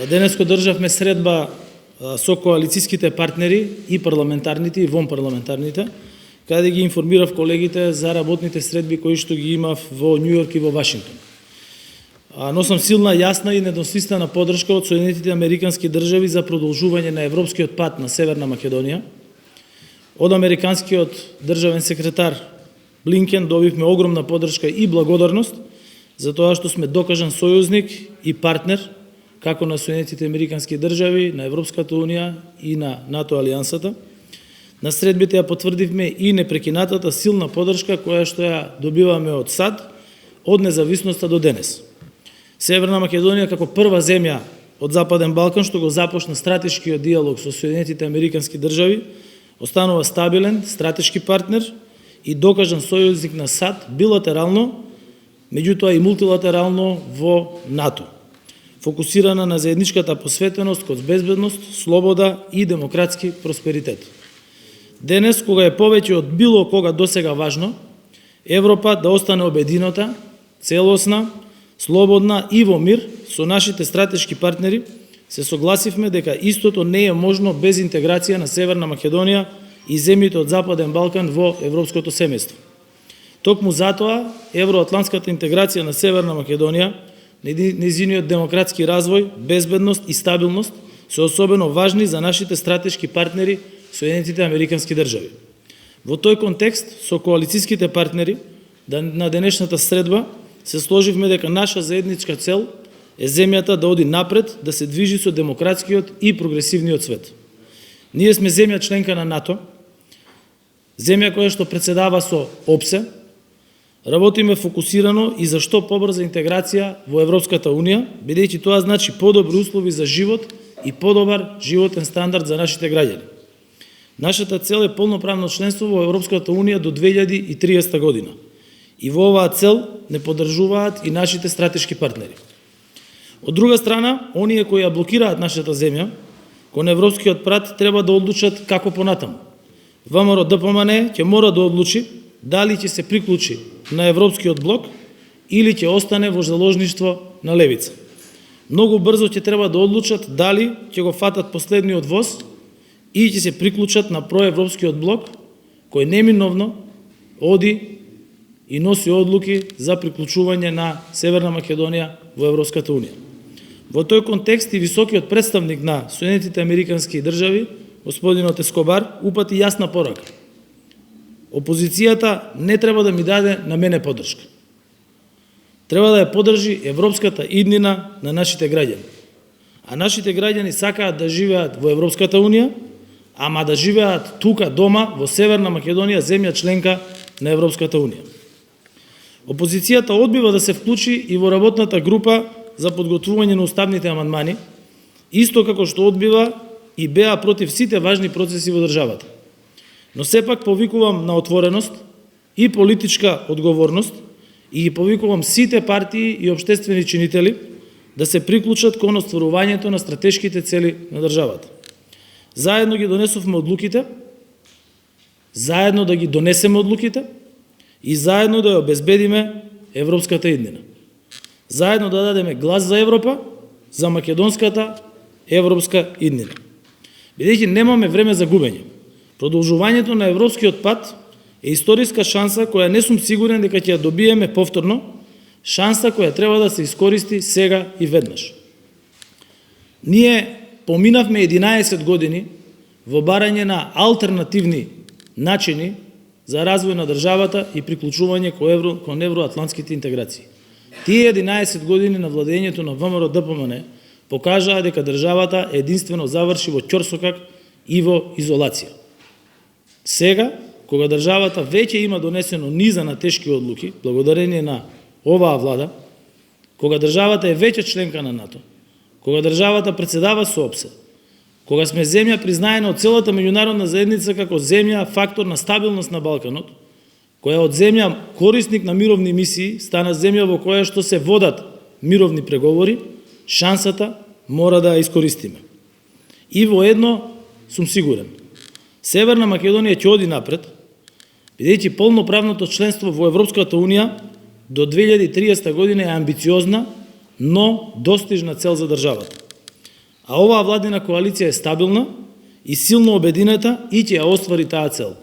Денеско државме средба со коалицијските партнери и парламентарните и вонпарламентарните, каде ги информирав колегите за работните средби кои што ги имав во Њу Јорк и во Вашингтон. Носам силна, јасна и недвосмислена поддршка од Соединетите Американски држави за продолжување на европскиот пат на Северна Македонија. Од американскиот државен секретар Блинкен добивме огромна поддршка и благодарност за тоа што сме докажан сојузник и партнер како на Соединетите Американски држави, на Европската Унија и на НАТО алијансата. На средбите ја потврдивме и непрекинатата силна поддршка која што ја добиваме од САД од независноста до денес. Северна Македонија како прва земја од Западен Балкан што го започна стратешкиот диалог со Соединетите Американски држави, останува стабилен, стратешки партнер и докажан сојузник на САД билатерално, меѓутоа и мултилатерално во НАТО, фокусирана на заедничката посветеност кон безбедност, слобода и демократски просперитет. Денес, кога е повеќе од било кога досега важно, Европа да остане обедината, целосна, слободна и во мир со нашите стратешки партнери, се согласивме дека истото не е можно без интеграција на Северна Македонија и земјите од Западен Балкан во европското семејство. Токму затоа, евроатлантската интеграција на Северна Македонија, нејзиниот демократски развој, безбедност и стабилност се особено важни за нашите стратешки партнери Соединетите Американски држави. Во тој контекст, со коалицијските партнери на денешната средба се сложивме дека наша заедничка цел е земјата да оди напред, да се движи со демократскиот и прогресивниот свет. Ние сме земја членка на НАТО, земја која што председава со ОПСЕ, работиме фокусирано и за што побрза интеграција во Европската Унија, бидејќи тоа значи подобри услови за живот и подобар животен стандард за нашите граѓани. Нашата цел е полноправно членство во Европската Унија до 2030 година. И во оваа цел не поддржуваат и нашите стратешки партнери. Од друга страна, оние кои ја блокираат нашата земја кон европскиот прат треба да одлучат како понатаму. ВМРО ДПМН ќе мора да одлучи дали ќе се приклучи на европскиот блок или ќе остане во заложништво на левица. Многу брзо ќе треба да одлучат дали ќе го фатат последниот воз и ќе се приклучат на проевропскиот блок кој неминовно оди и носи одлуки за приклучување на Северна Македонија во Европската Унија. Во тој контекст и високиот представник на Соединетите Американски држави, господинот Ескобар, упати јасна порака. Опозицијата не треба да ми даде на мене поддршка. Треба да ја поддржи европската иднина на нашите граѓани. А нашите граѓани сакаат да живеат во Европската Унија, ама да живеат тука дома во Северна Македонија, земја членка на Европската Унија. Опозицијата одбива да се вклучи и во работната група за подготвување на уставните амандмани, исто како што одбива и беа против сите важни процеси во државата. Но сепак повикувам на отвореност и политичка одговорност и ги повикувам сите партии и општествени чинители да се приклучат кон остварувањето на стратешките цели на државата. Заедно ги донесовме одлуките, заедно да ги донесеме одлуките и заедно да ја обезбедиме европската иднина. Заедно да дадеме глас за Европа, за македонската европска иднина. Бидејќи немаме време за губење. Продолжувањето на европскиот пат е историска шанса која не сум сигурен дека ќе ја добиеме повторно, шанса која треба да се искористи сега и веднаш. Ние поминавме 11 години во барање на алтернативни начини за развој на државата и приклучување кон евроатлантските интеграции. Тие 11 години на владењето на ВМРО ДПМН покажаа дека државата единствено заврши во ќорсокак и во изолација. Сега, кога државата веќе има донесено низа на тешки одлуки, благодарение на оваа влада, кога државата е веќе членка на НАТО, кога државата председава со ОПСЕ, кога сме земја признаена од целата меѓународна заедница како земја фактор на стабилност на Балканот, која од земја корисник на мировни мисии стана земја во која што се водат мировни преговори, шансата мора да ја искористиме. И во едно сум сигурен. Северна Македонија ќе оди напред, бидејќи полноправното членство во Европската Унија до 2030 година е амбициозна, но достижна цел за државата. А оваа владина коалиција е стабилна и силно обединета и ќе ја оствари таа цел.